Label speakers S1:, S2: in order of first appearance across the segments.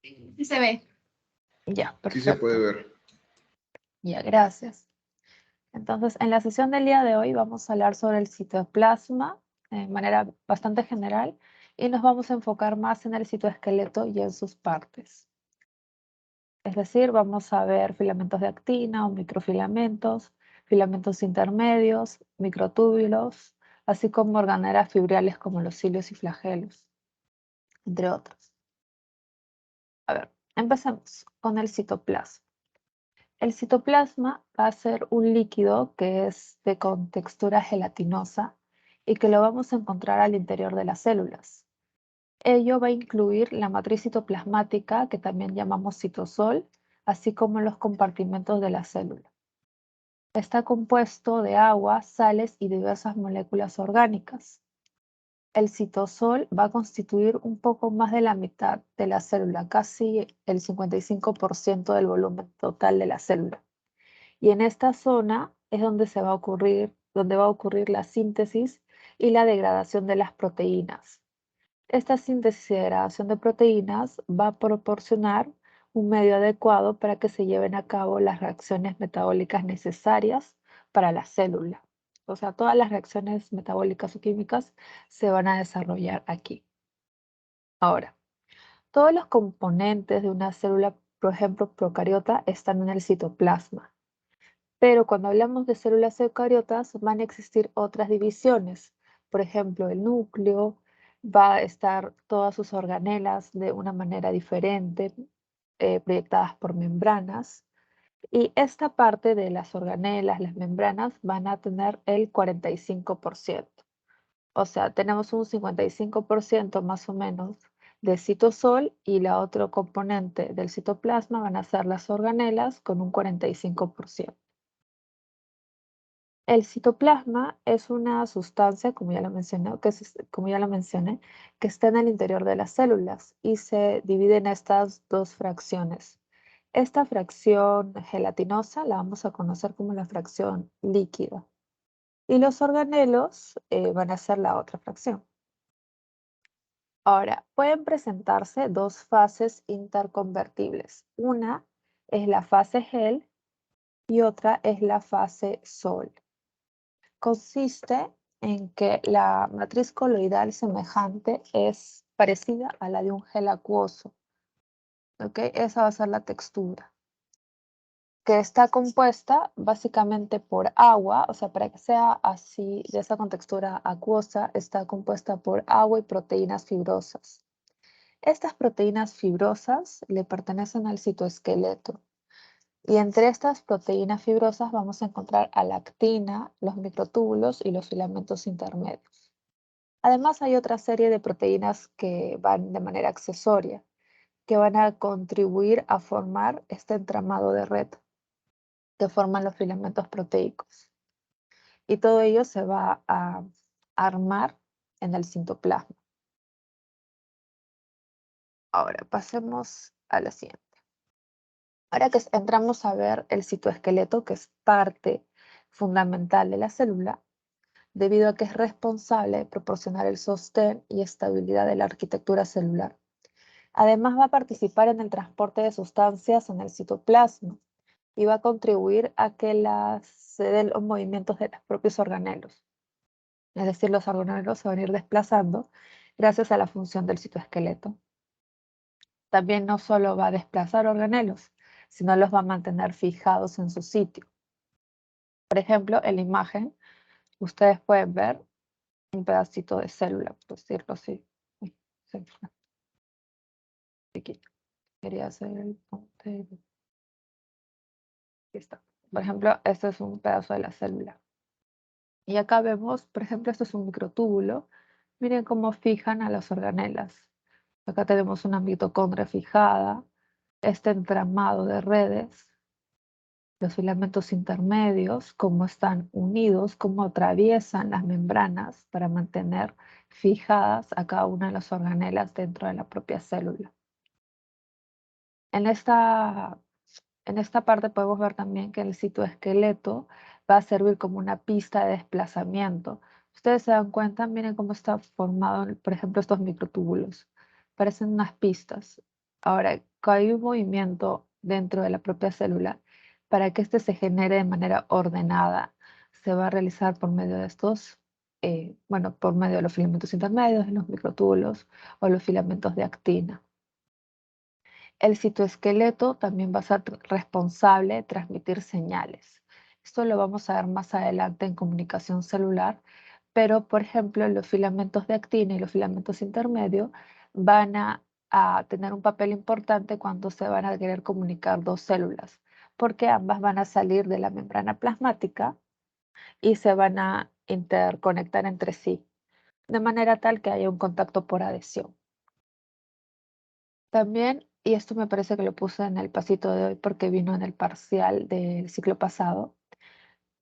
S1: Sí se ve.
S2: Ya,
S3: Sí se
S2: perfecto.
S3: puede ver.
S2: Ya, gracias. Entonces, en la sesión del día de hoy vamos a hablar sobre el citoplasma de manera bastante general y nos vamos a enfocar más en el citoesqueleto y en sus partes. Es decir, vamos a ver filamentos de actina o microfilamentos, filamentos intermedios, microtúbulos, así como organelas fibrales como los cilios y flagelos, entre otros. A ver, empecemos con el citoplasma. El citoplasma va a ser un líquido que es con textura gelatinosa y que lo vamos a encontrar al interior de las células. Ello va a incluir la matriz citoplasmática, que también llamamos citosol, así como los compartimentos de la célula. Está compuesto de agua, sales y diversas moléculas orgánicas. El citosol va a constituir un poco más de la mitad de la célula, casi el 55% del volumen total de la célula. Y en esta zona es donde donde va a ocurrir la síntesis y la degradación de las proteínas. Esta síntesis y degradación de proteínas va a proporcionar un medio adecuado para que se lleven a cabo las reacciones metabólicas necesarias para la célula. O sea, todas las reacciones metabólicas o químicas se van a desarrollar aquí. Ahora, todos los componentes de una célula, por ejemplo, procariota, están en el citoplasma. Pero cuando hablamos de células eucariotas, van a existir otras divisiones. Por ejemplo, el núcleo va a estar todas sus organelas de una manera diferente, proyectadas por membranas. Y esta parte de las organelas, las membranas, van a tener el 45%. O sea, tenemos un 55% más o menos de citosol y la otro componente del citoplasma van a ser las organelas con un 45%. El citoplasma es una sustancia, como ya lo mencioné, que está en el interior de las células y se divide en estas dos fracciones. Esta fracción gelatinosa la vamos a conocer como la fracción líquida y los organelos van a ser la otra fracción. Ahora, pueden presentarse dos fases interconvertibles. Una es la fase gel y otra es la fase sol. Consiste en que la matriz coloidal semejante es parecida a la de un gel acuoso. ¿Ok? Esa va a ser la textura, que está compuesta básicamente por agua, o sea, para que sea así, de esa contextura acuosa, está compuesta por agua y proteínas fibrosas. Estas proteínas fibrosas le pertenecen al citoesqueleto. Y entre estas proteínas fibrosas vamos a encontrar a la actina, los microtúbulos y los filamentos intermedios. Además, hay otra serie de proteínas que van de manera accesoria, que van a contribuir a formar este entramado de red que forman los filamentos proteicos. Y todo ello se va a armar en el citoplasma. Ahora, pasemos a la siguiente. Ahora que entramos a ver el citoesqueleto, que es parte fundamental de la célula, debido a que es responsable de proporcionar el sostén y estabilidad de la arquitectura celular. Además, va a participar en el transporte de sustancias en el citoplasma y va a contribuir a que se den los movimientos de los propios organelos. Es decir, los organelos se van a ir desplazando gracias a la función del citoesqueleto. También no solo va a desplazar organelos, sino los va a mantener fijados en su sitio. Por ejemplo, en la imagen, ustedes pueden ver un pedacito de célula, por decirlo así. Uy, se me fue. Aquí. Quería hacer el punte. Aquí está. Por ejemplo, este es un pedazo de la célula. Y acá vemos, por ejemplo, esto es un microtúbulo. Miren cómo fijan a las organelas. Acá tenemos una mitocondria fijada, este entramado de redes, los filamentos intermedios, cómo están unidos, cómo atraviesan las membranas para mantener fijadas a cada una de las organelas dentro de la propia célula. En esta parte podemos ver también que el citoesqueleto va a servir como una pista de desplazamiento. Ustedes se dan cuenta, miren cómo está formado, por ejemplo, estos microtúbulos. Parecen unas pistas. Ahora, hay un movimiento dentro de la propia célula, para que éste se genere de manera ordenada, se va a realizar por medio de estos, bueno, por medio de los filamentos intermedios, de los microtúbulos o los filamentos de actina. El citoesqueleto también va a ser responsable de transmitir señales. Esto lo vamos a ver más adelante en comunicación celular, pero por ejemplo los filamentos de actina y los filamentos intermedios van a tener un papel importante cuando se van a querer comunicar dos células, porque ambas van a salir de la membrana plasmática y se van a interconectar entre sí, de manera tal que haya un contacto por adhesión. También, y esto me parece que lo puse en el pasito de hoy porque vino en el parcial del ciclo pasado,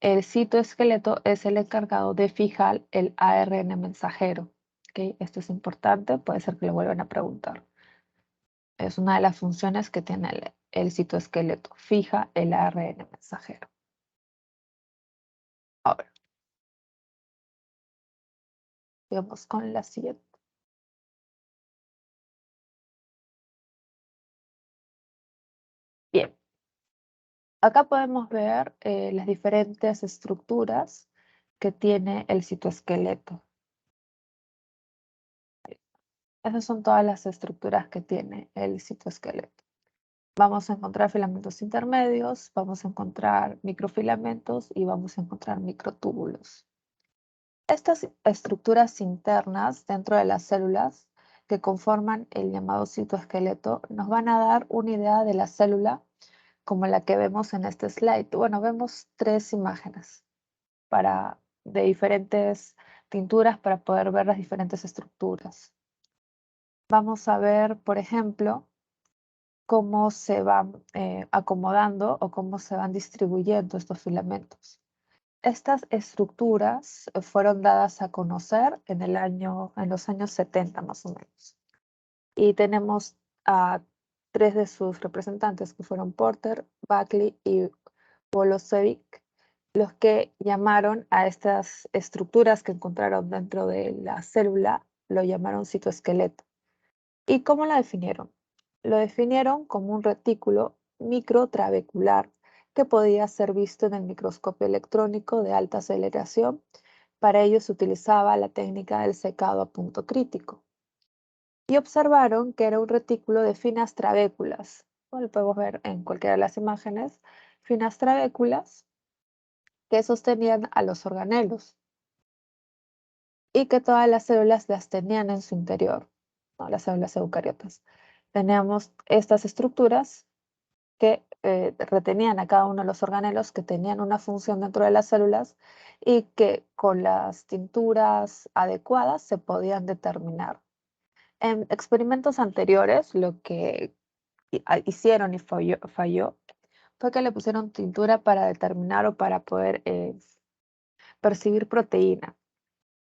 S2: el citoesqueleto es el encargado de fijar el ARN mensajero. ¿Ok? Esto es importante, puede ser que lo vuelvan a preguntar. Es una de las funciones que tiene el citoesqueleto, fija el ARN mensajero. Ahora, vamos con la siguiente. Bien, acá podemos ver las diferentes estructuras que tiene el citoesqueleto. Esas son todas las estructuras que tiene el citoesqueleto. Vamos a encontrar filamentos intermedios, vamos a encontrar microfilamentos y vamos a encontrar microtúbulos. Estas estructuras internas dentro de las células que conforman el llamado citoesqueleto nos van a dar una idea de la célula como la que vemos en este slide. Bueno, vemos tres imágenes de diferentes tinturas para poder ver las diferentes estructuras. Vamos a ver, por ejemplo, cómo se van acomodando o cómo se van distribuyendo estos filamentos. Estas estructuras fueron dadas a conocer en los años 70 más o menos. Y tenemos a tres de sus representantes que fueron Porter, Buckley y Volosevic, los que llamaron a estas estructuras que encontraron dentro de la célula, lo llamaron citoesqueleto. ¿Y cómo la definieron? Lo definieron como un retículo microtrabecular que podía ser visto en el microscopio electrónico de alta aceleración. Para ello se utilizaba la técnica del secado a punto crítico. Y observaron que era un retículo de finas trabéculas. Como lo podemos ver en cualquiera de las imágenes, finas trabéculas que sostenían a los organelos y que todas las células las tenían en su interior, ¿no? Las células eucariotas. Teníamos estas estructuras que retenían a cada uno de los organelos que tenían una función dentro de las células y que con las tinturas adecuadas se podían determinar. En experimentos anteriores, lo que hicieron y falló fue que le pusieron tintura para determinar o para poder percibir proteína.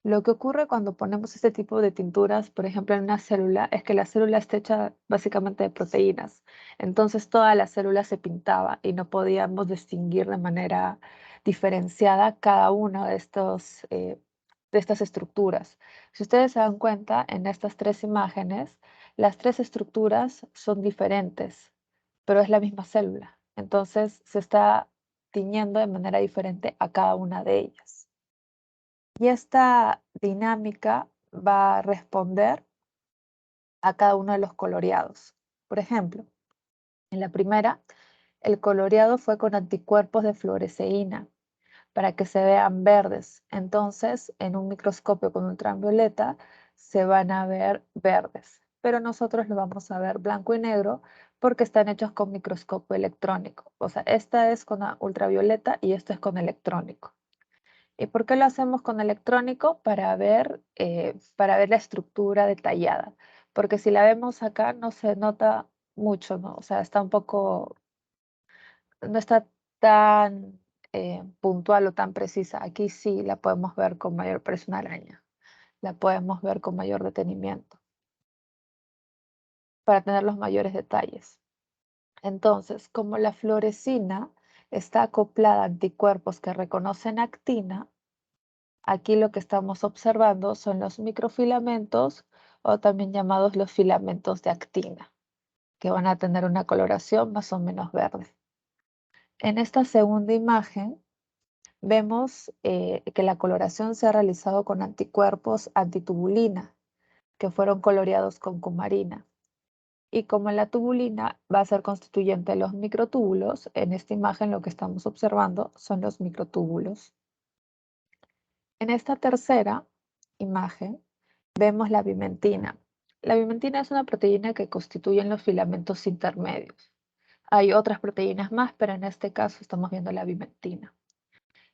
S2: Lo que ocurre cuando ponemos este tipo de tinturas, por ejemplo, en una célula, es que la célula está hecha básicamente de proteínas. Entonces toda la célula se pintaba y no podíamos distinguir de manera diferenciada cada una de estas estructuras. Si ustedes se dan cuenta, en estas tres imágenes, las tres estructuras son diferentes, pero es la misma célula. Entonces se está tiñendo de manera diferente a cada una de ellas. Y esta dinámica va a responder a cada uno de los coloreados. Por ejemplo, en la primera, el coloreado fue con anticuerpos de fluoresceína para que se vean verdes. Entonces, en un microscopio con ultravioleta se van a ver verdes, pero nosotros lo vamos a ver blanco y negro porque están hechos con microscopio electrónico. O sea, esta es con ultravioleta y esto es con electrónico. ¿Y por qué lo hacemos con electrónico? Para ver la estructura detallada. Porque si la vemos acá no se nota mucho, ¿no? O sea, está un poco, no está tan puntual o tan precisa. Aquí sí la podemos ver con mayor, parece una araña. La podemos ver con mayor detenimiento para tener los mayores detalles. Entonces, como la fluorescina está acoplada a anticuerpos que reconocen actina, aquí lo que estamos observando son los microfilamentos o también llamados los filamentos de actina. que van a tener una coloración más o menos verde. En esta segunda imagen vemos que la coloración se ha realizado con anticuerpos antitubulina, que fueron coloreados con cumarina. Y como la tubulina va a ser constituyente de los microtúbulos, en esta imagen lo que estamos observando son los microtúbulos. En esta tercera imagen vemos la bimentina. La bimentina es una proteína que constituye los filamentos intermedios. Hay otras proteínas más, pero en este caso estamos viendo la bimentina.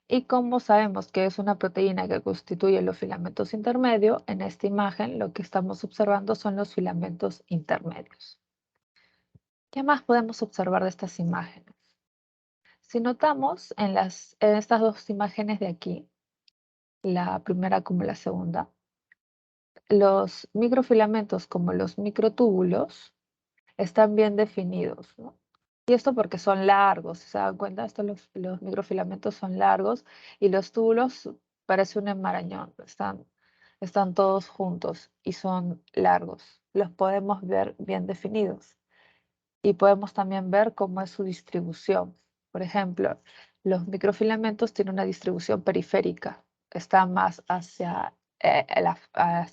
S2: Y como sabemos que es una proteína que constituye los filamentos intermedios, en esta imagen lo que estamos observando son los filamentos intermedios. ¿Qué más podemos observar de estas imágenes? Si notamos en estas dos imágenes de aquí, la primera como la segunda, los microfilamentos como los microtúbulos están bien definidos, ¿no? Y esto porque son largos, ¿se dan cuenta? Los microfilamentos son largos y los túbulos parece un enmarañón, están todos juntos y son largos. Los podemos ver bien definidos y podemos también ver cómo es su distribución. Por ejemplo, los microfilamentos tienen una distribución periférica, están más hacia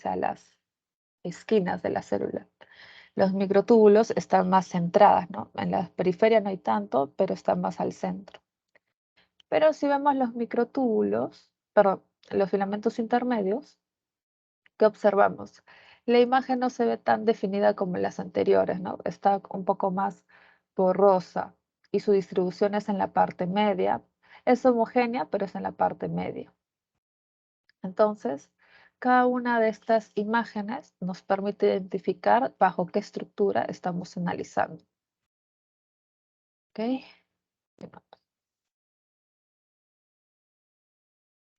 S2: las esquinas de la célula. Los microtúbulos están más centradas, ¿no? En la periferia no hay tanto, pero están más al centro. Pero si vemos los microtúbulos, perdón, los filamentos intermedios, ¿qué observamos? La imagen no se ve tan definida como las anteriores, ¿no? Está un poco más borrosa y su distribución es en la parte media. Es homogénea, pero es en la parte media. Entonces, cada una de estas imágenes nos permite identificar bajo qué estructura estamos analizando. ¿Ok?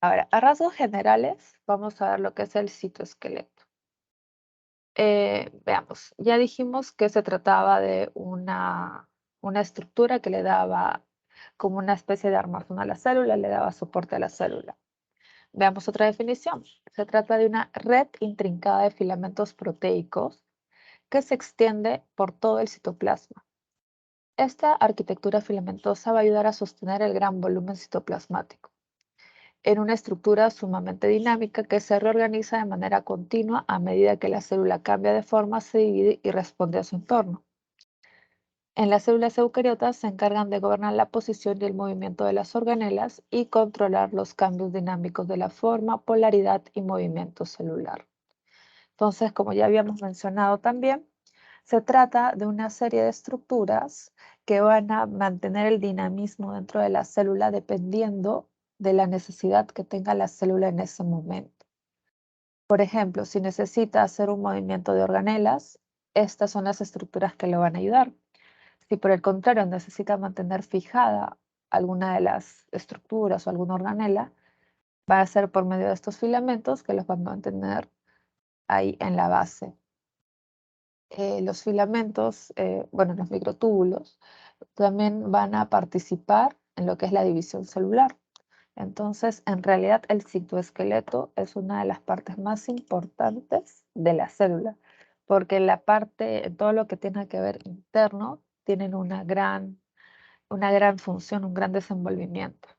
S2: Ahora, a rasgos generales, vamos a ver lo que es el citoesqueleto. Veamos, ya dijimos que se trataba de una estructura que le daba como una especie de armazón a la célula, le daba soporte a la célula. Veamos otra definición. Se trata de una red intrincada de filamentos proteicos que se extiende por todo el citoplasma. Esta arquitectura filamentosa va a ayudar a sostener el gran volumen citoplasmático en una estructura sumamente dinámica que se reorganiza de manera continua a medida que la célula cambia de forma, se divide y responde a su entorno. En las células eucariotas se encargan de gobernar la posición y el movimiento de las organelas y controlar los cambios dinámicos de la forma, polaridad y movimiento celular. Entonces, como ya habíamos mencionado también, se trata de una serie de estructuras que van a mantener el dinamismo dentro de la célula dependiendo de la necesidad que tenga la célula en ese momento. Por ejemplo, si necesita hacer un movimiento de organelas, estas son las estructuras que le van a ayudar. Si por el contrario necesita mantener fijada alguna de las estructuras o alguna organela, va a ser por medio de estos filamentos que los van a mantener ahí en la base. Los filamentos, bueno, los microtúbulos, también van a participar en lo que es la división celular. Entonces, en realidad, el citoesqueleto es una de las partes más importantes de la célula, porque todo lo que tiene que ver interno, tienen una gran función, un gran desenvolvimiento.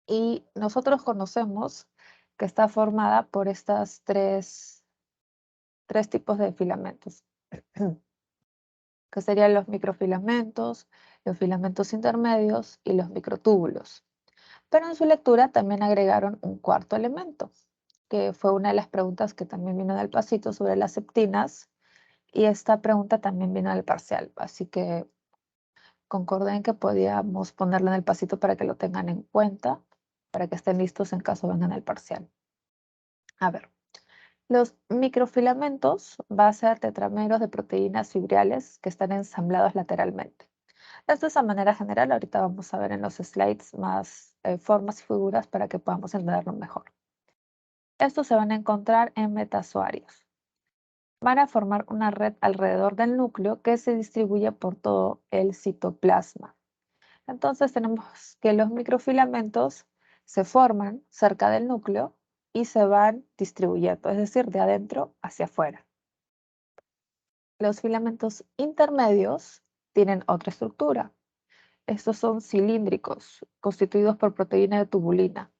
S2: Y nosotros conocemos que está formada por estas tres tipos de filamentos, que serían los microfilamentos, los filamentos intermedios y los microtúbulos. Pero en su lectura también agregaron un cuarto elemento, que fue una de las preguntas que también vino del pasito sobre las septinas, y esta pregunta también vino del parcial, así que concordé en que podíamos ponerlo en el pasito para que lo tengan en cuenta, para que estén listos en caso vengan el parcial. A ver, los microfilamentos va a ser tetrameros de proteínas fibrales que están ensamblados lateralmente. Esto es a manera general, ahorita vamos a ver en los slides más formas y figuras para que podamos entenderlo mejor. Estos se van a encontrar en metazoarios. Van a formar una red alrededor del núcleo que se distribuye por todo el citoplasma. Entonces tenemos que los microfilamentos se forman cerca del núcleo y se van distribuyendo, es decir, de adentro hacia afuera. Los filamentos intermedios tienen otra estructura. Estos son cilíndricos, constituidos por proteína de tubulina,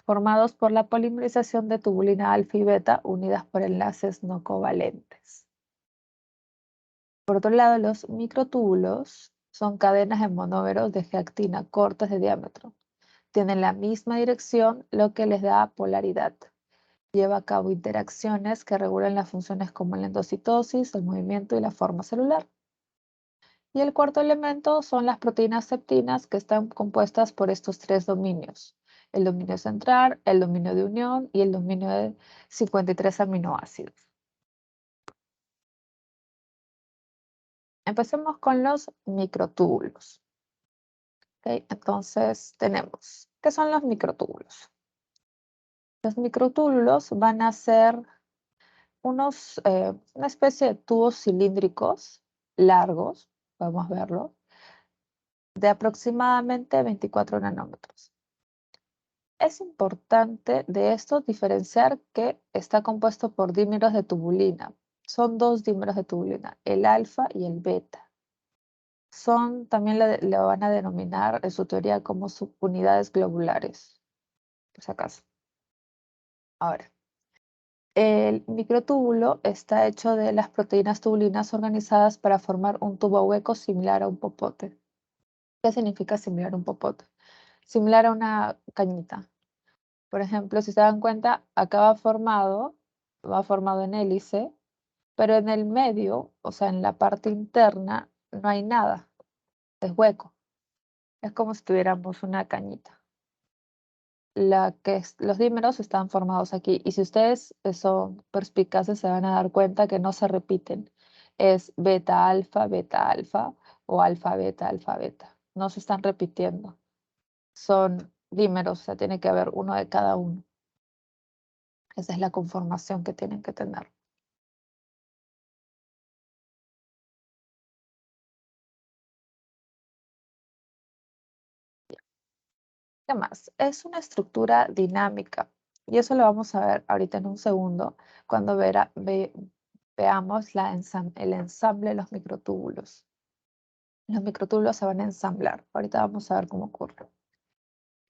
S2: formados por la polimerización de tubulina alfa y beta unidas por enlaces no covalentes. Por otro lado, los microtúbulos son cadenas de monómeros de G-actina cortas de diámetro. Tienen la misma dirección, lo que les da polaridad. Lleva a cabo interacciones que regulan las funciones como la endocitosis, el movimiento y la forma celular. Y el cuarto elemento son las proteínas septinas, que están compuestas por estos tres dominios: el dominio central, el dominio de unión y el dominio de 53 aminoácidos. Empecemos con los microtúbulos. ¿Ok? Entonces tenemos, ¿qué son los microtúbulos? Los microtúbulos van a ser una especie de tubos cilíndricos largos, podemos verlo, de aproximadamente 24 nanómetros. Es importante de esto diferenciar que está compuesto por dímeros de tubulina. Son dos dímeros de tubulina, el alfa y el beta. También lo van a denominar en su teoría como subunidades globulares, por si acaso. Ahora, el microtúbulo está hecho de las proteínas tubulinas organizadas para formar un tubo hueco similar a un popote. ¿Qué significa similar a un popote? Similar a una cañita. Por ejemplo, si se dan cuenta, acá va formado en hélice, pero en el medio, o sea, en la parte interna, no hay nada, es hueco. Es como si tuviéramos una cañita. Los dímeros están formados aquí, y si ustedes son perspicaces se van a dar cuenta que no se repiten. Es beta alfa o alfa beta. No se están repitiendo. Son dímeros, o sea, tiene que haber uno de cada uno. Esa es la conformación que tienen que tener. ¿Qué más? Es una estructura dinámica, y eso lo vamos a ver ahorita en un segundo cuando veamos el ensamble de los microtúbulos. Los microtúbulos se van a ensamblar. Ahorita vamos a ver cómo ocurre.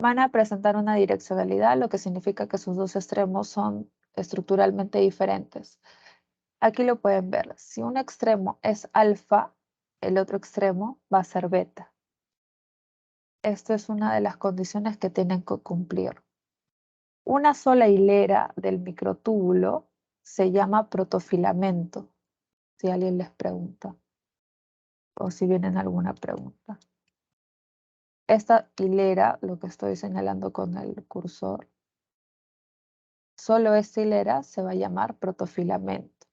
S2: Van a presentar una direccionalidad, lo que significa que sus dos extremos son estructuralmente diferentes. Aquí lo pueden ver. Si un extremo es alfa, el otro extremo va a ser beta. Esto es una de las condiciones que tienen que cumplir. Una sola hilera del microtúbulo se llama protofilamento, si alguien les pregunta o si vienen alguna pregunta. Esta hilera, lo que estoy señalando con el cursor, solo esta hilera se va a llamar protofilamento.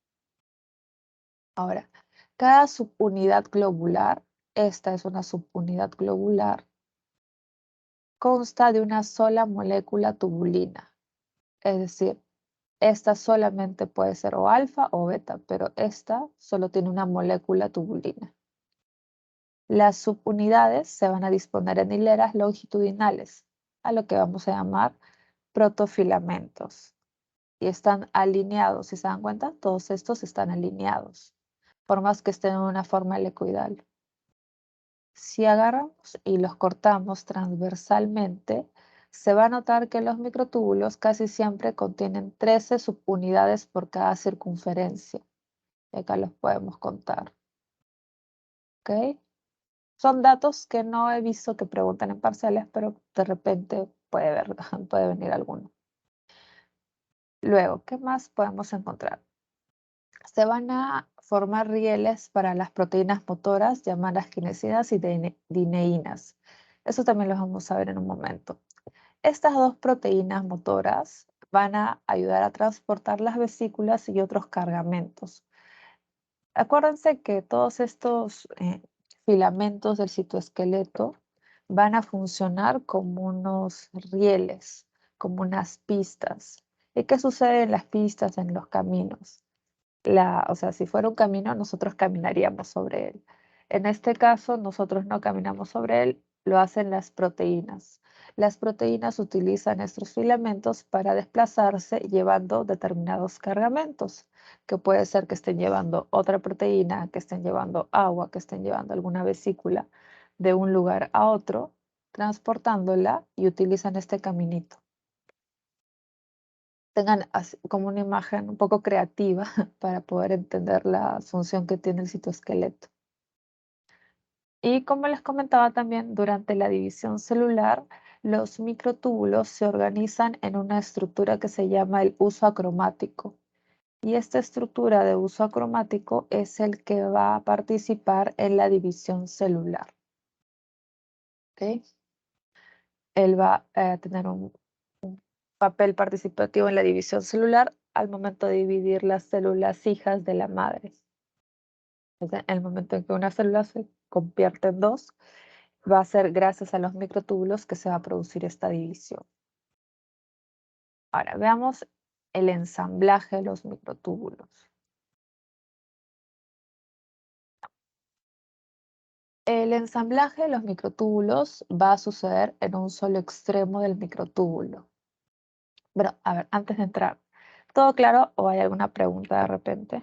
S2: Ahora, cada subunidad globular, esta es una subunidad globular, consta de una sola molécula tubulina. Es decir, esta solamente puede ser o alfa o beta, pero esta solo tiene una molécula tubulina. Las subunidades se van a disponer en hileras longitudinales, a lo que vamos a llamar protofilamentos. Y están alineados, si se dan cuenta, todos estos están alineados, por más que estén en una forma helicoidal. Si agarramos y los cortamos transversalmente, se va a notar que los microtúbulos casi siempre contienen 13 subunidades por cada circunferencia. Y acá los podemos contar. ¿Ok? Son datos que no he visto que pregunten en parciales, pero de repente puede venir alguno. Luego, ¿qué más podemos encontrar? Se van a formar rieles para las proteínas motoras llamadas kinesinas y dineínas. Eso también lo vamos a ver en un momento. Estas dos proteínas motoras van a ayudar a transportar las vesículas y otros cargamentos. Acuérdense que todos estos filamentos del citoesqueleto van a funcionar como unos rieles, como unas pistas. ¿Y qué sucede en las pistas, en los caminos? O sea, si fuera un camino, nosotros caminaríamos sobre él. En este caso, nosotros no caminamos sobre él, lo hacen las proteínas. Las proteínas utilizan estos filamentos para desplazarse llevando determinados cargamentos, que puede ser que estén llevando otra proteína, que estén llevando agua, que estén llevando alguna vesícula de un lugar a otro, transportándola y utilizan este caminito. Tengan como una imagen un poco creativa para poder entender la función que tiene el citoesqueleto. Y como les comentaba también, durante la división celular, los microtúbulos se organizan en una estructura que se llama el uso acromático. Y esta estructura de uso acromático es el que va a participar en la división celular. ¿Ok? Él va a tener un papel participativo en la división celular al momento de dividir las células hijas de la madre. En el momento en que una célula se convierte en dos, va a ser gracias a los microtúbulos que se va a producir esta división. Ahora veamos el ensamblaje de los microtúbulos. El ensamblaje de los microtúbulos va a suceder en un solo extremo del microtúbulo. Bueno, a ver, antes de entrar, ¿todo claro o hay alguna pregunta de repente?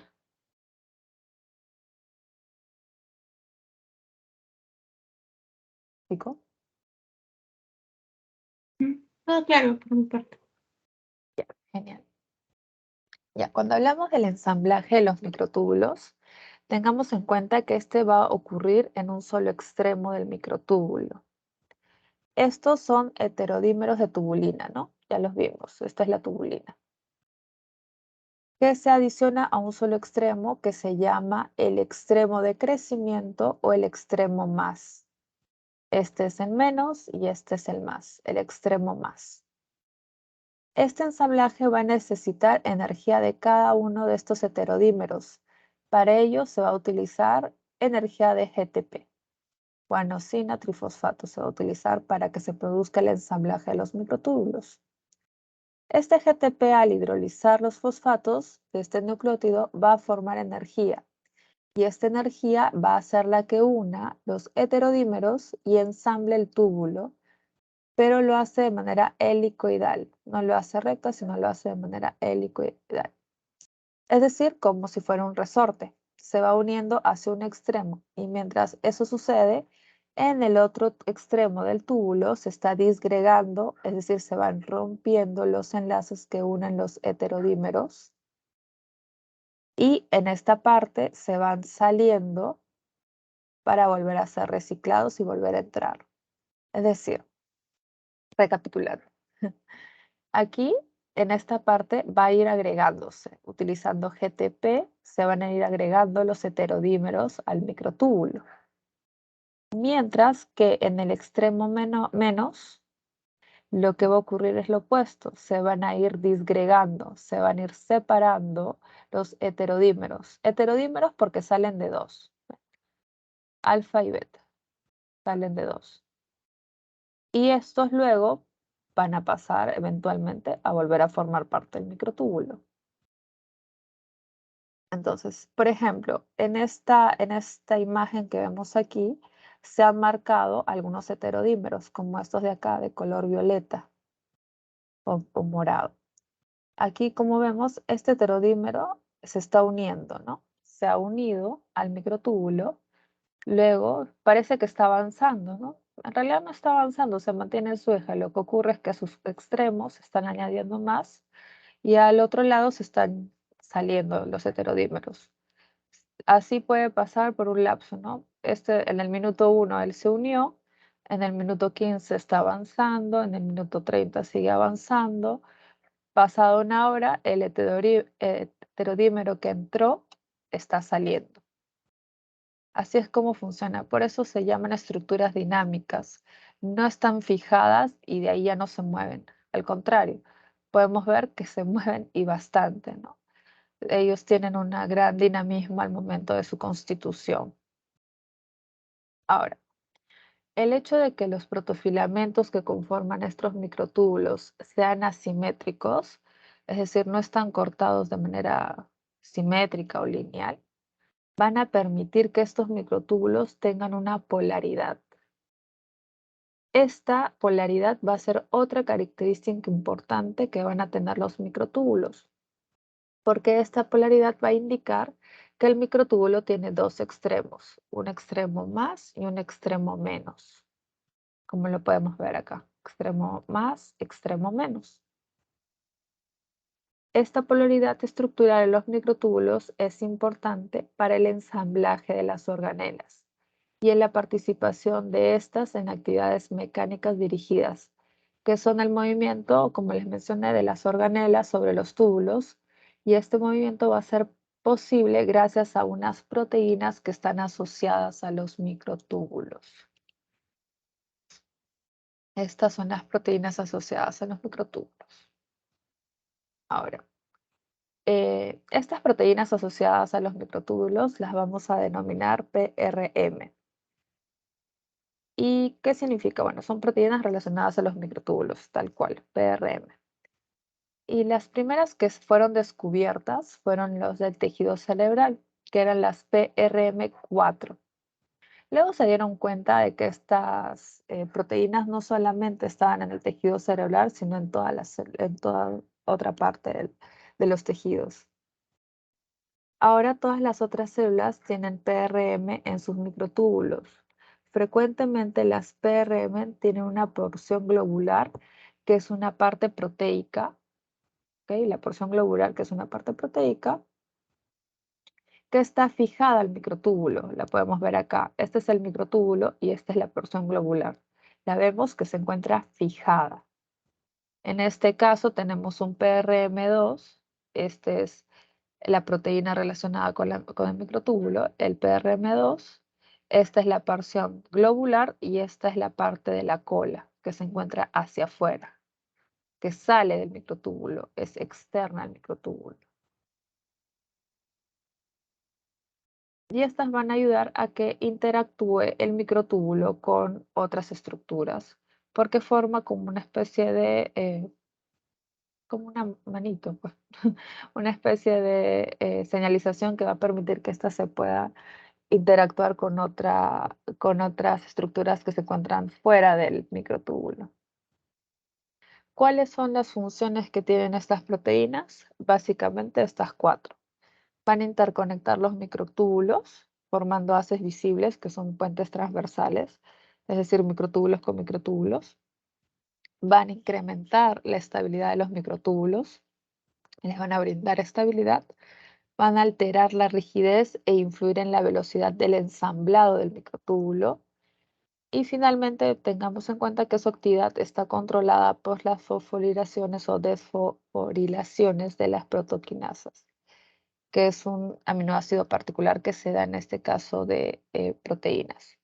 S2: ¿Chico?
S1: Todo claro por mi parte.
S2: Genial. Ya, cuando hablamos del ensamblaje de los microtúbulos, tengamos en cuenta que este va a ocurrir en un solo extremo del microtúbulo. Estos son heterodímeros de tubulina, ¿no? Ya los vimos, esta es la tubulina. Que se adiciona a un solo extremo que se llama el extremo de crecimiento o el extremo más. Este es el menos y este es el más, el extremo más. Este ensamblaje va a necesitar energía de cada uno de estos heterodímeros. Para ello se va a utilizar energía de GTP. Guanosina trifosfato se va a utilizar para que se produzca el ensamblaje de los microtúbulos. Este GTP, al hidrolizar los fosfatos de este nucleótido, va a formar energía. Y esta energía va a ser la que una los heterodímeros y ensamble el túbulo, pero lo hace de manera helicoidal. No lo hace recta, sino lo hace de manera helicoidal. Es decir, como si fuera un resorte. Se va uniendo hacia un extremo y mientras eso sucede, en el otro extremo del túbulo se está disgregando, es decir, se van rompiendo los enlaces que unen los heterodímeros y en esta parte se van saliendo para volver a ser reciclados y volver a entrar. Es decir, recapitulando. Aquí, en esta parte, va a ir agregándose. Utilizando GTP, se van a ir agregando los heterodímeros al microtúbulo. Mientras que en el extremo menos, lo que va a ocurrir es lo opuesto. Se van a ir disgregando, se van a ir separando los heterodímeros. Heterodímeros porque salen de dos. Alfa y beta salen de dos. Y estos luego van a pasar eventualmente a volver a formar parte del microtúbulo. Entonces, por ejemplo, en esta imagen que vemos aquí, se han marcado algunos heterodímeros, como estos de acá, de color violeta o morado. Aquí, como vemos, este heterodímero se está uniendo, ¿no? Se ha unido al microtúbulo, luego parece que está avanzando, ¿no? En realidad no está avanzando, se mantiene en su eje. Lo que ocurre es que a sus extremos se están añadiendo más y al otro lado se están saliendo los heterodímeros. Así puede pasar por un lapso, ¿no? En el minuto 1 él se unió, en el minuto 15 está avanzando, en el minuto 30 sigue avanzando. Pasado una hora, el heterodímero que entró está saliendo. Así es como funciona. Por eso se llaman estructuras dinámicas. No están fijadas y de ahí ya no se mueven. Al contrario, podemos ver que se mueven y bastante, ¿no? Ellos tienen un gran dinamismo al momento de su constitución. Ahora, el hecho de que los protofilamentos que conforman estos microtúbulos sean asimétricos, es decir, no están cortados de manera simétrica o lineal, van a permitir que estos microtúbulos tengan una polaridad. esta polaridad va a ser otra característica importante que van a tener los microtúbulos, porque esta polaridad va a indicar que el microtúbulo tiene dos extremos, un extremo más y un extremo menos, como lo podemos ver acá, extremo más, extremo menos. Esta polaridad estructural de los microtúbulos es importante para el ensamblaje de las organelas y en la participación de estas en actividades mecánicas dirigidas, que son el movimiento, como les mencioné, de las organelas sobre los túbulos, y este movimiento va a ser posible gracias a unas proteínas que están asociadas a los microtúbulos. Estas son las proteínas asociadas a los microtúbulos. Ahora, estas proteínas asociadas a los microtúbulos las vamos a denominar PRM. ¿Y qué significa? Bueno, son proteínas relacionadas a los microtúbulos, tal cual, PRM. Y las primeras que fueron descubiertas fueron los del tejido cerebral, que eran las PRM4. Luego se dieron cuenta de que estas proteínas no solamente estaban en el tejido cerebral, sino en en toda otra parte de los tejidos. Ahora todas las otras células tienen PRM en sus microtúbulos. Frecuentemente las PRM tienen una porción globular, que es una parte proteica, ¿ok? La porción globular, que es una parte proteica, que está fijada al microtúbulo. La podemos ver acá. Este es el microtúbulo y esta es la porción globular. La vemos que se encuentra fijada. En este caso tenemos un PRM2. Este es la proteína relacionada con el microtúbulo, el PRM2. Esta es la porción globular y esta es la parte de la cola que se encuentra hacia afuera, que sale del microtúbulo, es externa al microtúbulo. Y estas van a ayudar a que interactúe el microtúbulo con otras estructuras, porque forma como una especie de, como una manito, pues, una especie de señalización que va a permitir que ésta se pueda interactuar con otras estructuras que se encuentran fuera del microtúbulo. ¿Cuáles son las funciones que tienen estas proteínas? Básicamente estas cuatro. Van a interconectar los microtúbulos formando haces visibles que son puentes transversales, es decir, microtúbulos con microtúbulos. Van a incrementar la estabilidad de los microtúbulos, les van a brindar estabilidad, van a alterar la rigidez e influir en la velocidad del ensamblado del microtúbulo. Y finalmente, tengamos en cuenta que su actividad está controlada por las fosforilaciones o desfosforilaciones de las protoquinasas, que es un aminoácido particular que se da en este caso de proteínas.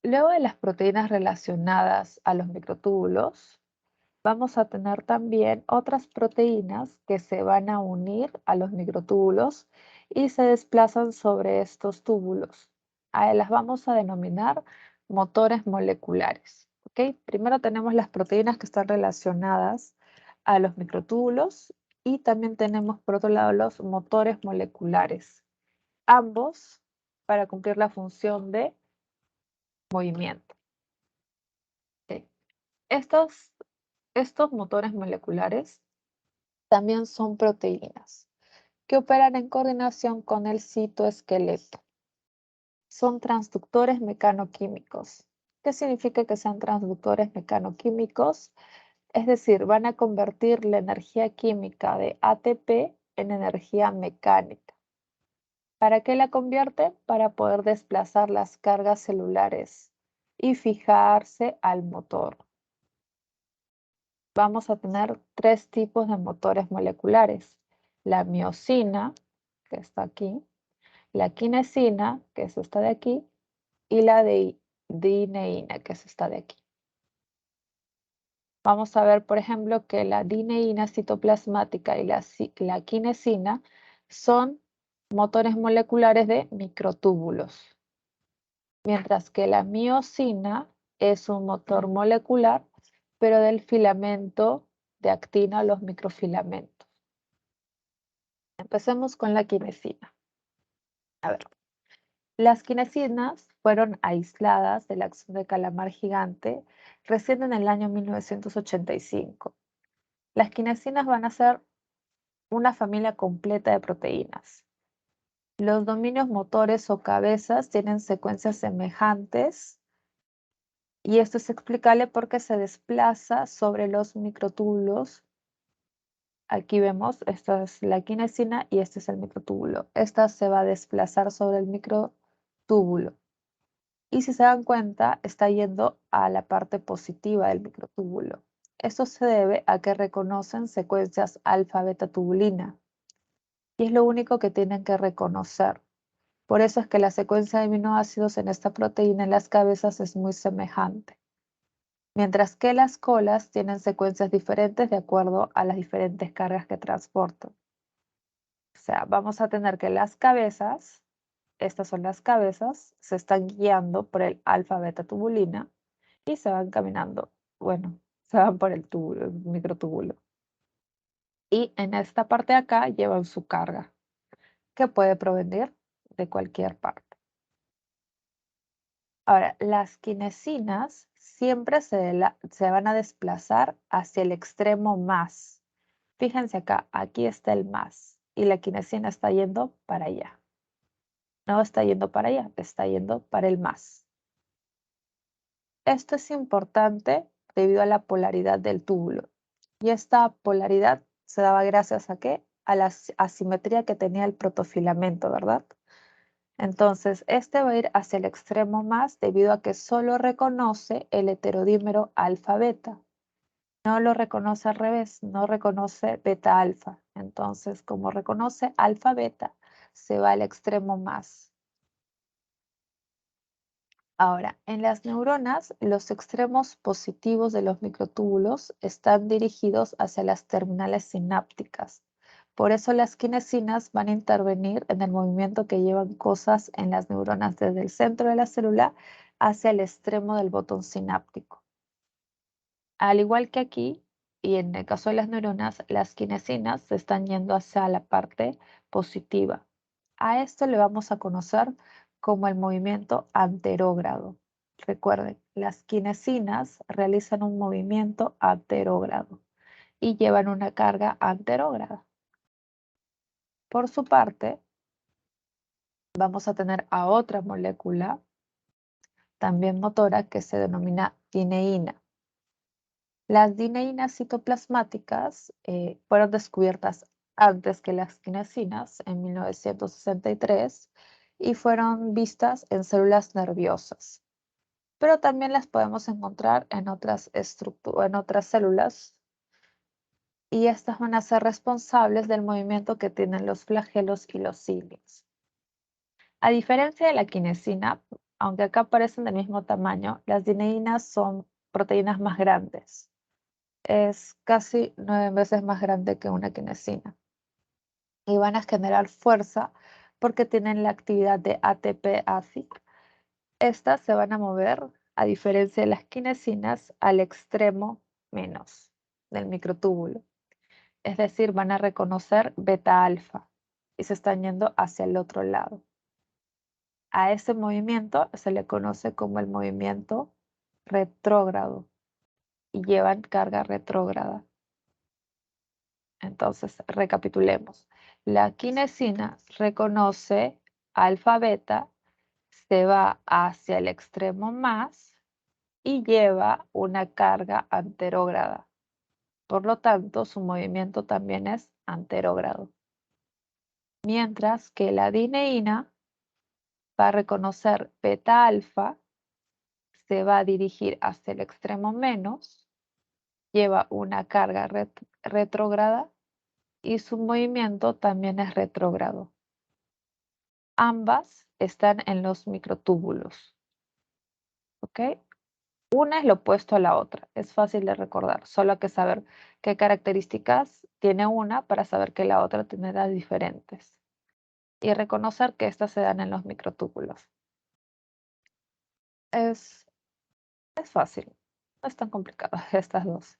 S2: Luego de las proteínas relacionadas a los microtúbulos, vamos a tener también otras proteínas que se van a unir a los microtúbulos y se desplazan sobre estos túbulos. A las vamos a denominar motores moleculares. ¿Ok? Primero tenemos las proteínas que están relacionadas a los microtúbulos y también tenemos por otro lado los motores moleculares, ambos para cumplir la función de movimiento. ¿Ok? Estos motores moleculares también son proteínas que operan en coordinación con el citoesqueleto. Son transductores mecanoquímicos. ¿Qué significa que sean transductores mecanoquímicos? Es decir, van a convertir la energía química de ATP en energía mecánica. ¿Para qué la convierte? Para poder desplazar las cargas celulares y fijarse al motor. Vamos a tener tres tipos de motores moleculares: la miosina, que está aquí, la quinesina, que es esta de aquí, y la dineína, que es esta de aquí. Vamos a ver, por ejemplo, que la dineína citoplasmática y la quinesina son motores moleculares de microtúbulos, mientras que la miosina es un motor molecular, pero del filamento de actina, los microfilamentos. Empecemos con la quinesina. A ver, Las quinesinas fueron aisladas de la acción de calamar gigante recién en el año 1985. Las quinesinas van a ser una familia completa de proteínas. Los dominios motores o cabezas tienen secuencias semejantes y esto es explicable porque se desplaza sobre los microtúbulos. Aquí vemos, esta es la quinesina y este es el microtúbulo. Esta se va a desplazar sobre el microtúbulo. Y si se dan cuenta, está yendo a la parte positiva del microtúbulo. Esto se debe a que reconocen secuencias alfa-beta tubulina. Y es lo único que tienen que reconocer. Por eso es que la secuencia de aminoácidos en esta proteína en las cabezas es muy semejante. Mientras que las colas tienen secuencias diferentes de acuerdo a las diferentes cargas que transportan. O sea, vamos a tener que las cabezas, estas son las cabezas, se están guiando por el alfa-beta tubulina y se van caminando, bueno, se van por el túbulo, el microtúbulo. Y en esta parte de acá llevan su carga, que puede provenir de cualquier parte. Ahora, las quinesinas siempre se van a desplazar hacia el extremo más. Fíjense acá, aquí está el más y la quinesina está yendo para allá. No está yendo para allá, está yendo para el más. Esto es importante debido a la polaridad del túbulo. Y esta polaridad se daba gracias a ¿qué? A la asimetría que tenía el protofilamento, ¿verdad? Entonces, este va a ir hacia el extremo más debido a que solo reconoce el heterodímero alfa-beta. No lo reconoce al revés, no reconoce beta-alfa. Entonces, como reconoce alfa-beta, se va al extremo más. Ahora, en las neuronas, los extremos positivos de los microtúbulos están dirigidos hacia las terminales sinápticas. Por eso las quinesinas van a intervenir en el movimiento que llevan cosas en las neuronas desde el centro de la célula hacia el extremo del botón sináptico. Al igual que aquí, y en el caso de las neuronas, las quinesinas se están yendo hacia la parte positiva. A esto le vamos a conocer como el movimiento anterógrado. Recuerden, las quinesinas realizan un movimiento anterógrado y llevan una carga anterógrada. Por su parte, vamos a tener a otra molécula, también motora, que se denomina dineína. Las dineínas citoplasmáticas fueron descubiertas antes que las quinesinas en 1963 y fueron vistas en células nerviosas. Pero también las podemos encontrar en otras células y estas van a ser responsables del movimiento que tienen los flagelos y los cilios. A diferencia de la quinesina, aunque acá parecen del mismo tamaño, las dineínas son proteínas más grandes. Es casi 9 veces más grande que una quinesina. Y van a generar fuerza porque tienen la actividad de ATP-ACID. Estas se van a mover, a diferencia de las quinesinas, al extremo menos del microtúbulo. Es decir, van a reconocer beta-alfa y se están yendo hacia el otro lado. A ese movimiento se le conoce como el movimiento retrógrado y llevan carga retrógrada. Entonces, recapitulemos. La quinesina reconoce alfa-beta, se va hacia el extremo más y lleva una carga anterógrada. Por lo tanto, su movimiento también es anterógrado. Mientras que la dineína va a reconocer beta-alfa, se va a dirigir hacia el extremo menos, lleva una carga retrógrada y su movimiento también es retrógrado. Ambas están en los microtúbulos. ¿Ok? Una es lo opuesto a la otra. Es fácil de recordar. Solo hay que saber qué características tiene una para saber que la otra tiene las diferentes. Y reconocer que estas se dan en los microtúbulos. Es fácil. No es tan complicado estas dos.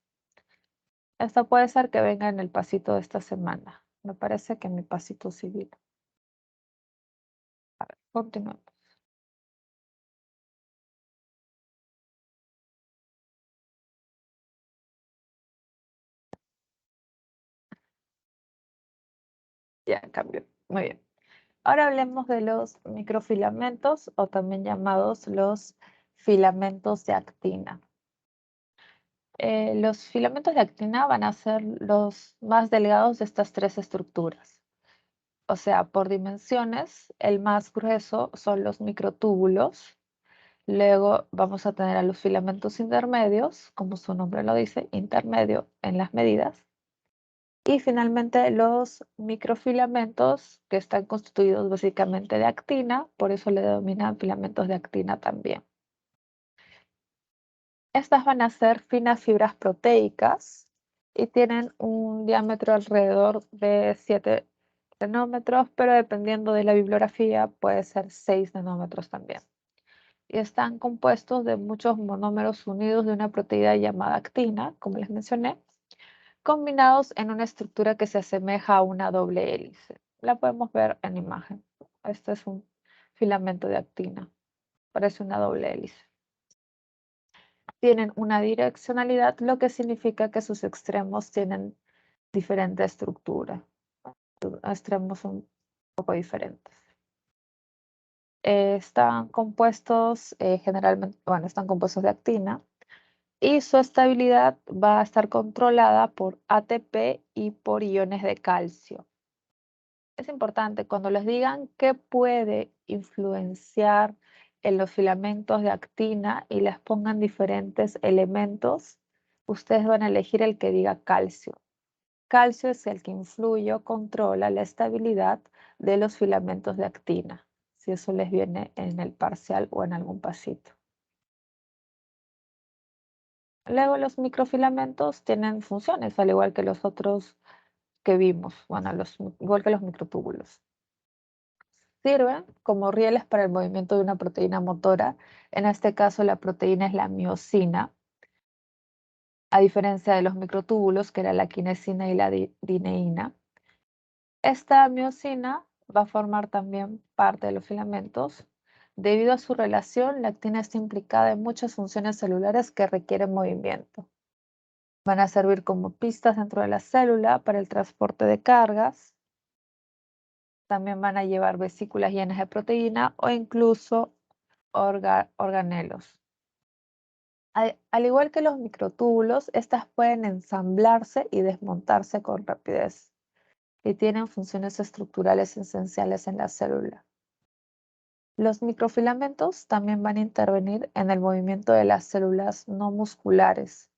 S2: Esta puede ser que venga en el pasito de esta semana. Me parece que mi pasito civil. A ver, continuemos. Ya cambió. Muy bien. Ahora hablemos de los microfilamentos o también llamados los filamentos de actina. Los filamentos de actina van a ser los más delgados de estas tres estructuras. O sea, por dimensiones, el más grueso son los microtúbulos. Luego vamos a tener a los filamentos intermedios, como su nombre lo dice, intermedio en las medidas. Y finalmente los microfilamentos que están constituidos básicamente de actina, por eso le denominan filamentos de actina también. Estas van a ser finas fibras proteicas y tienen un diámetro alrededor de 7 nanómetros, pero dependiendo de la bibliografía puede ser 6 nanómetros también. Y están compuestos de muchos monómeros unidos de una proteína llamada actina, como les mencioné, combinados en una estructura que se asemeja a una doble hélice. La podemos ver en imagen. Este es un filamento de actina. Parece una doble hélice. Tienen una direccionalidad, lo que significa que sus extremos tienen diferente estructura. Sus extremos son un poco diferentes. Están compuestos generalmente, bueno, están compuestos de actina y su estabilidad va a estar controlada por ATP y por iones de calcio. Es importante cuando les digan qué puede influenciar en los filamentos de actina y les pongan diferentes elementos, ustedes van a elegir el que diga calcio. Calcio es el que influye o controla la estabilidad de los filamentos de actina, si eso les viene en el parcial o en algún pasito. Luego los microfilamentos tienen funciones, al igual que los otros que vimos, bueno, igual que los microtúbulos. Sirven como rieles para el movimiento de una proteína motora. En este caso, la proteína es la miosina, a diferencia de los microtúbulos, que era la quinesina y la dineína. Esta miosina va a formar también parte de los filamentos. Debido a su relación, la actina está implicada en muchas funciones celulares que requieren movimiento. Van a servir como pistas dentro de la célula para el transporte de cargas. También van a llevar vesículas llenas de proteína o incluso organelos. Al igual que los microtúbulos, estas pueden ensamblarse y desmontarse con rapidez y tienen funciones estructurales esenciales en la célula. Los microfilamentos también van a intervenir en el movimiento de las células no musculares,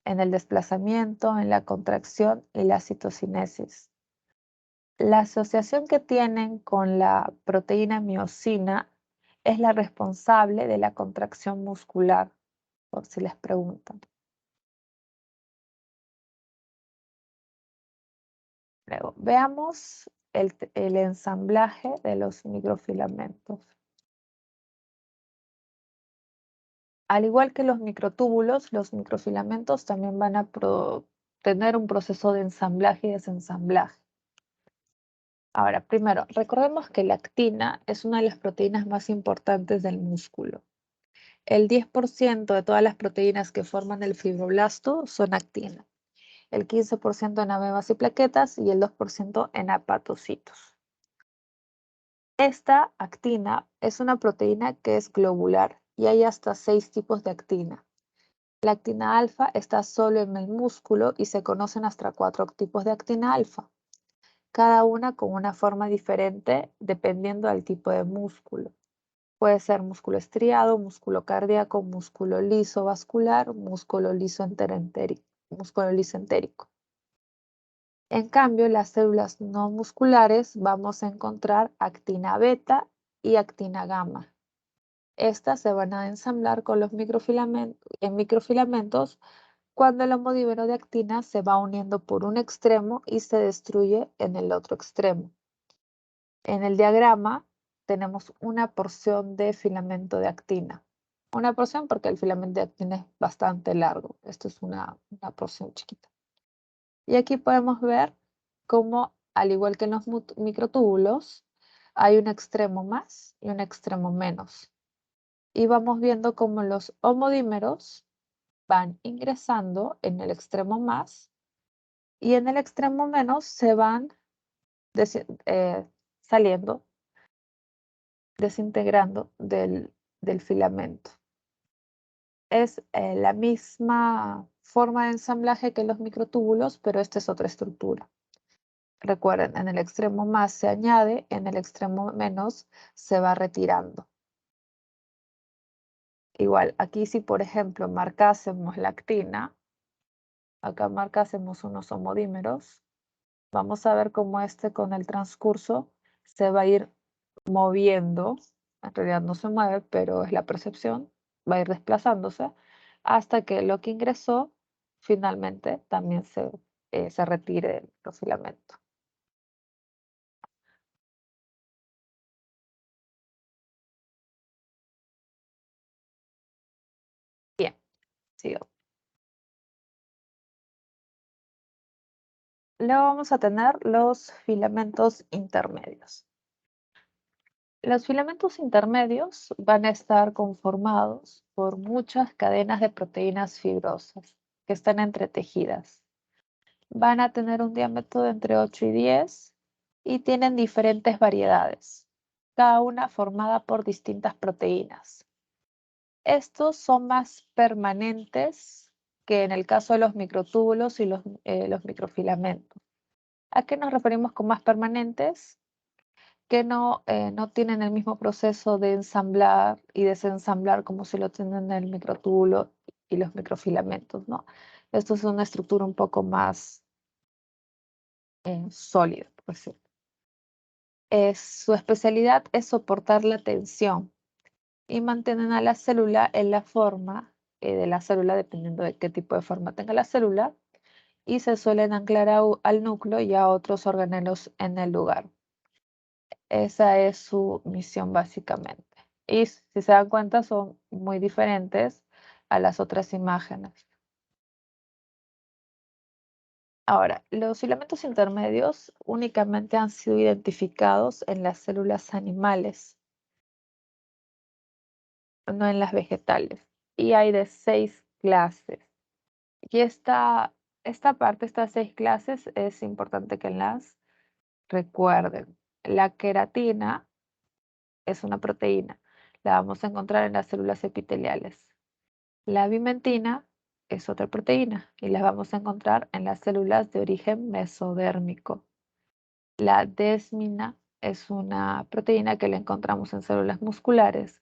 S2: en el desplazamiento, en la contracción y la citocinesis. La asociación que tienen con la proteína miosina es la responsable de la contracción muscular, por si les preguntan. Luego, veamos el ensamblaje de los microfilamentos. Al igual que los microtúbulos, los microfilamentos también van a tener un proceso de ensamblaje y desensamblaje. Ahora, primero, recordemos que la actina es una de las proteínas más importantes del músculo. El 10% de todas las proteínas que forman el fibroblasto son actina, el 15% en amebias y plaquetas y el 2% en hepatocitos. Esta actina es una proteína que es globular y hay hasta 6 tipos de actina. La actina alfa está solo en el músculo y se conocen hasta 4 tipos de actina alfa, cada una con una forma diferente dependiendo del tipo de músculo. Puede ser músculo estriado, músculo cardíaco, músculo liso vascular, músculo liso entérico. En cambio, las células no musculares vamos a encontrar actina beta y actina gamma. Estas se van a ensamblar con los microfilamentos cuando el homodímero de actina se va uniendo por un extremo y se destruye en el otro extremo. En el diagrama tenemos una porción de filamento de actina. Una porción porque el filamento de actina es bastante largo. Esto es una porción chiquita. Y aquí podemos ver cómo, al igual que en los microtúbulos, hay un extremo más y un extremo menos. Y vamos viendo cómo los homodímeros van ingresando en el extremo más y en el extremo menos se van saliendo, desintegrando del filamento. Es la misma forma de ensamblaje que los microtúbulos, pero esta es otra estructura. Recuerden, en el extremo más se añade, en el extremo menos se va retirando. Igual, aquí si por ejemplo marcásemos la actina, acá marcásemos unos homodímeros, vamos a ver cómo este con el transcurso se va a ir moviendo. En realidad no se mueve, pero es la percepción, va a ir desplazándose hasta que lo que ingresó finalmente también se retire del microfilamento. Bien, sigo. Luego vamos a tener los filamentos intermedios. Los filamentos intermedios van a estar conformados por muchas cadenas de proteínas fibrosas que están entretejidas. Van a tener un diámetro de entre 8 y 10 y tienen diferentes variedades, cada una formada por distintas proteínas. Estos son más permanentes que en el caso de los microtúbulos y los microfilamentos. ¿A qué nos referimos con más permanentes? Que no tienen el mismo proceso de ensamblar y desensamblar como si lo tienen el microtúbulo y los microfilamentos, ¿no? Esto es una estructura un poco más sólida, por decirlo. Su especialidad es soportar la tensión y mantienen a la célula en la forma de la célula, dependiendo de qué tipo de forma tenga la célula, y se suelen anclar al núcleo y a otros organelos en el lugar. Esa es su misión básicamente. Y si se dan cuenta, son muy diferentes a las otras imágenes. Ahora, los filamentos intermedios únicamente han sido identificados en las células animales, no en las vegetales. Y hay de 6 clases. Y esta parte, estas 6 clases, es importante que las recuerden. La queratina es una proteína. La vamos a encontrar en las células epiteliales. La bimentina es otra proteína y la vamos a encontrar en las células de origen mesodérmico. La desmina es una proteína que la encontramos en células musculares,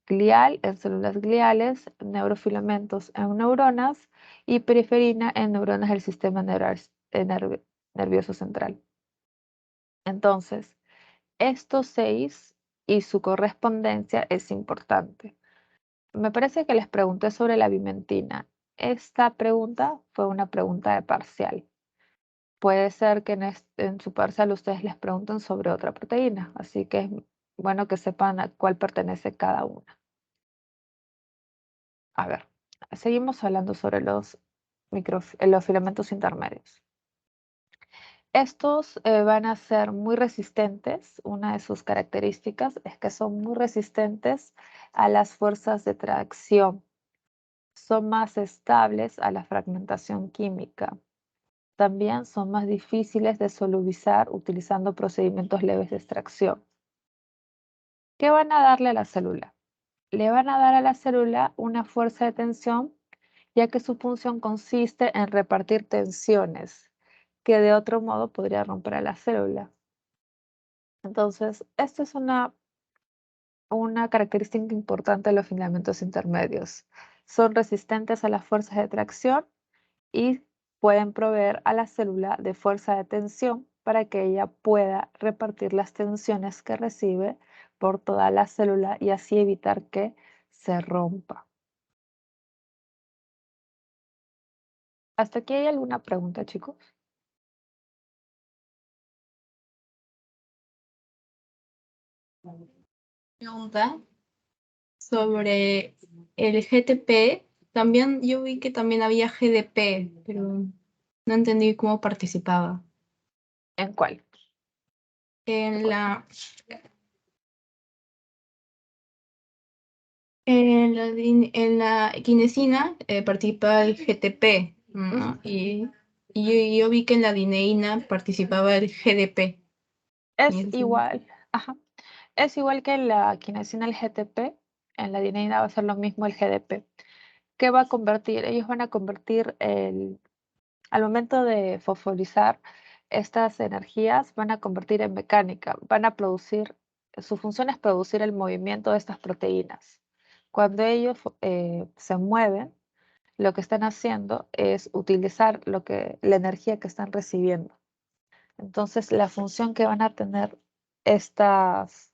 S2: glial en células gliales, neurofilamentos en neuronas y periferina en neuronas del sistema nervioso central. Entonces, estos 6 y su correspondencia es importante. Me parece que les pregunté sobre la bimentina. Esta pregunta fue una pregunta de parcial. Puede ser que en su parcial ustedes les pregunten sobre otra proteína, así que es bueno que sepan a cuál pertenece cada una. A ver, seguimos hablando sobre los filamentos intermedios. Estos van a ser muy resistentes. Una de sus características es que son muy resistentes a las fuerzas de tracción. Son más estables a la fragmentación química. También son más difíciles de solubilizar utilizando procedimientos leves de extracción. ¿Qué van a darle a la célula? Le van a dar a la célula una fuerza de tensión, ya que su función consiste en repartir tensiones, que de otro modo podría romper a la célula. Entonces, esta es una característica importante de los filamentos intermedios. Son resistentes a las fuerzas de tracción y pueden proveer a la célula de fuerza de tensión para que ella pueda repartir las tensiones que recibe por toda la célula y así evitar que se rompa. ¿Hasta aquí hay alguna pregunta, chicos?
S1: Pregunta sobre el GTP. También yo vi que también había GDP, pero no entendí cómo participaba.
S2: ¿En cuál?
S1: En la, en la quinesina participa el GTP, ¿no? Y yo vi que en la dineína participaba el GDP.
S2: Es igual, ajá. Es igual que en la quinesina el GTP, en la dineína va a ser lo mismo el GDP. ¿Qué va a convertir? Ellos van a convertir al momento de fosforizar estas energías, van a convertir en mecánica, van a producir, su función es producir el movimiento de estas proteínas. Cuando ellos se mueven, lo que están haciendo es utilizar la energía que están recibiendo. Entonces, la función que van a tener estas,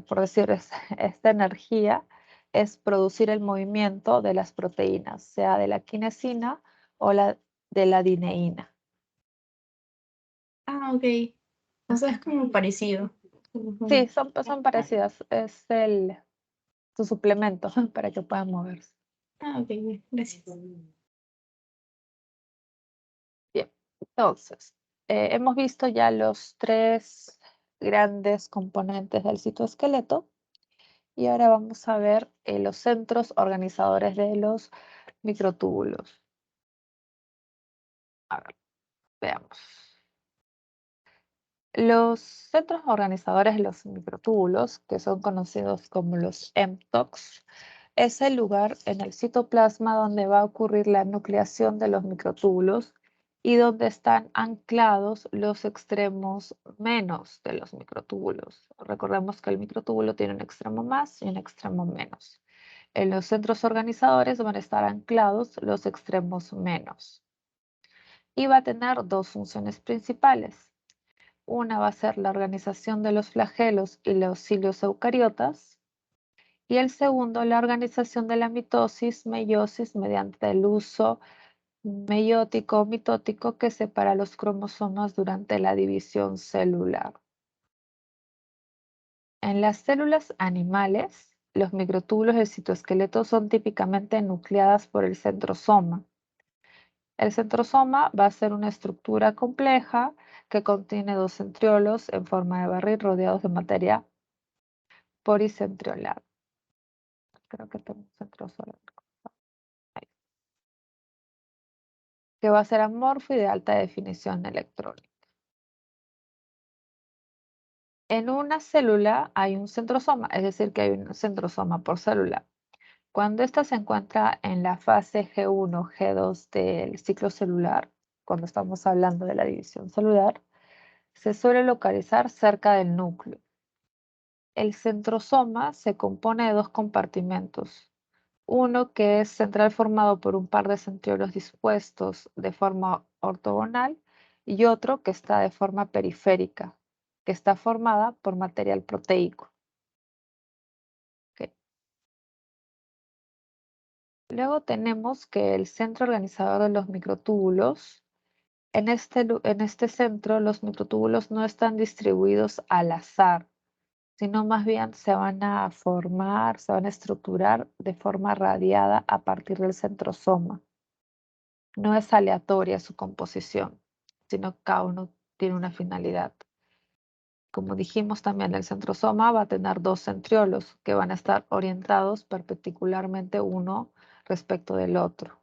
S2: por decir, esta energía es producir el movimiento de las proteínas, sea de la quinesina o de la dineína.
S1: Ah, ok. O sea, es como parecido.
S2: Sí, son parecidas. Es su suplemento para que puedan moverse.
S1: Ah, ok, gracias.
S2: Bien, entonces, hemos visto ya los 3 grandes componentes del citoesqueleto y ahora vamos a ver los centros organizadores de los microtúbulos. A ver, veamos. Los centros organizadores de los microtúbulos, que son conocidos como los mTOCs, es el lugar en el citoplasma donde va a ocurrir la nucleación de los microtúbulos y donde están anclados los extremos menos de los microtúbulos. Recordemos que el microtúbulo tiene un extremo más y un extremo menos. En los centros organizadores van a estar anclados los extremos menos. Y va a tener 2 funciones principales. Una va a ser la organización de los flagelos y los cilios eucariotas. Y el segundo, la organización de la mitosis, meiosis, mediante el uso meiótico o mitótico que separa los cromosomas durante la división celular. En las células animales, los microtúbulos del citoesqueleto son típicamente nucleadas por el centrosoma. El centrosoma va a ser una estructura compleja que contiene 2 centriolos en forma de barril rodeados de materia poricentriolar. Creo que tengo un centrosoma. Que va a ser amorfo y de alta definición electrónica. En una célula hay un centrosoma, es decir, que hay un centrosoma por célula. Cuando ésta se encuentra en la fase G1, G2 del ciclo celular, cuando estamos hablando de la división celular, se suele localizar cerca del núcleo. El centrosoma se compone de 2 compartimentos. Uno que es central formado por un par de centriolos dispuestos de forma ortogonal y otro que está de forma periférica, que está formada por material proteico. Ok. Luego tenemos que el centro organizador de los microtúbulos, en este centro los microtúbulos no están distribuidos al azar, sino más bien se van a formar, se van a estructurar de forma radiada a partir del centrosoma. No es aleatoria su composición, sino que cada uno tiene una finalidad. Como dijimos también, el centrosoma va a tener 2 centriolos que van a estar orientados perpendicularmente uno respecto del otro.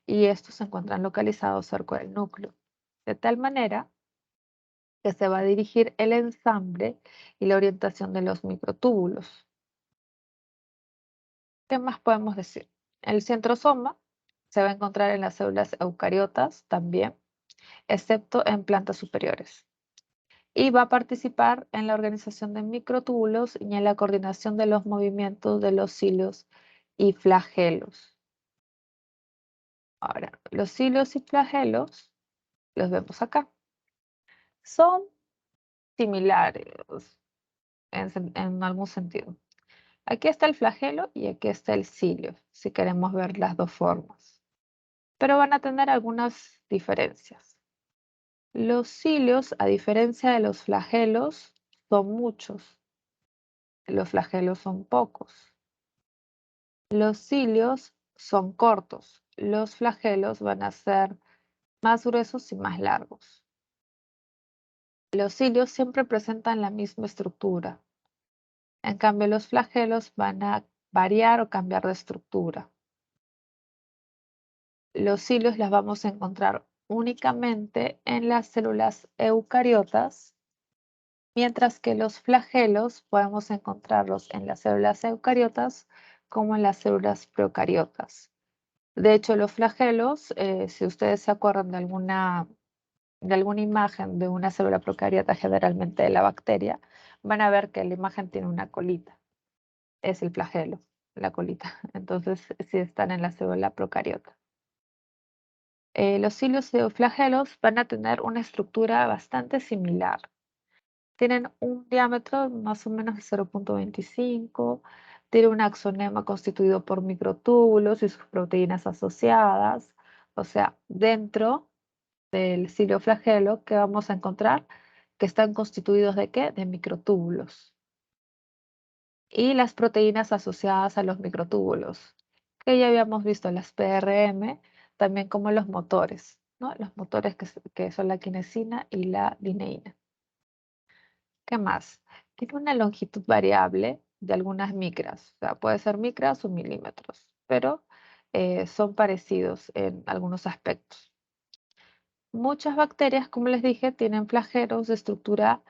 S2: Y estos se encuentran localizados cerca del núcleo, de tal manera que se va a dirigir el ensamble y la orientación de los microtúbulos. ¿Qué más podemos decir? El centrosoma se va a encontrar en las células eucariotas también, excepto en plantas superiores. Y va a participar en la organización de microtúbulos y en la coordinación de los movimientos de los cilios y flagelos. Ahora, los cilios y flagelos los vemos acá. Son similares en algún sentido. Aquí está el flagelo y aquí está el cilio, si queremos ver las 2 formas. Pero van a tener algunas diferencias. Los cilios, a diferencia de los flagelos, son muchos. Los flagelos son pocos. Los cilios son cortos. Los flagelos van a ser más gruesos y más largos. Los cilios siempre presentan la misma estructura. En cambio, los flagelos van a variar o cambiar de estructura. Los cilios las vamos a encontrar únicamente en las células eucariotas mientras que los flagelos podemos encontrarlos en las células eucariotas como en las células procariotas. De hecho, los flagelos, si ustedes se acuerdan de alguna imagen de una célula procariota, generalmente de la bacteria, van a ver que la imagen tiene una colita. Es el flagelo, la colita. Entonces, sí están en la célula procariota. Los hilos de flagelos van a tener una estructura bastante similar. Tienen un diámetro más o menos de 0,25, tiene un axonema constituido por microtúbulos y sus proteínas asociadas. O sea, dentro del cilioflagelo, ¿qué vamos a encontrar? Que están constituidos ¿de qué? De microtúbulos. Y las proteínas asociadas a los microtúbulos, que ya habíamos visto las PRM, también como los motores, ¿no? Los motores que son la quinesina y la dineína. ¿Qué más? Tiene una longitud variable de algunas micras, o sea, puede ser micras o milímetros, pero son parecidos en algunos aspectos. Muchas bacterias, como les dije, tienen flagelos de estructura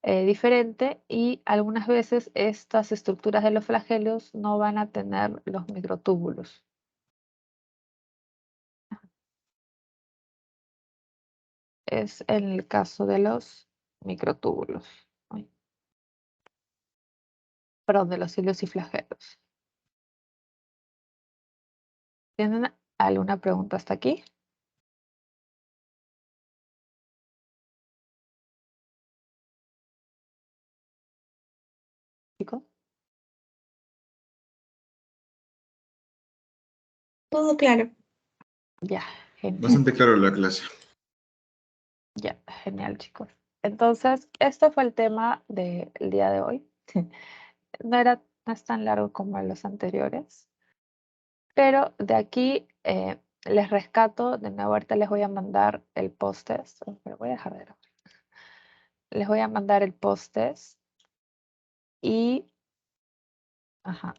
S2: diferente y algunas veces estas estructuras de los flagelos no van a tener los microtúbulos. Es en el caso de los microtúbulos. Ay, perdón, de los hilos y flagelos. ¿Tienen alguna pregunta hasta aquí? Chicos.
S1: Todo claro.
S2: Ya, genial.
S3: Bastante claro la clase.
S2: Ya, genial, chicos. Entonces, este fue el tema del día de hoy. No es tan largo como los anteriores, pero de aquí les rescato, de nuevo ahorita les voy a mandar el post-test, pero voy a dejar de grabar. Les voy a mandar el post-test y, ajá.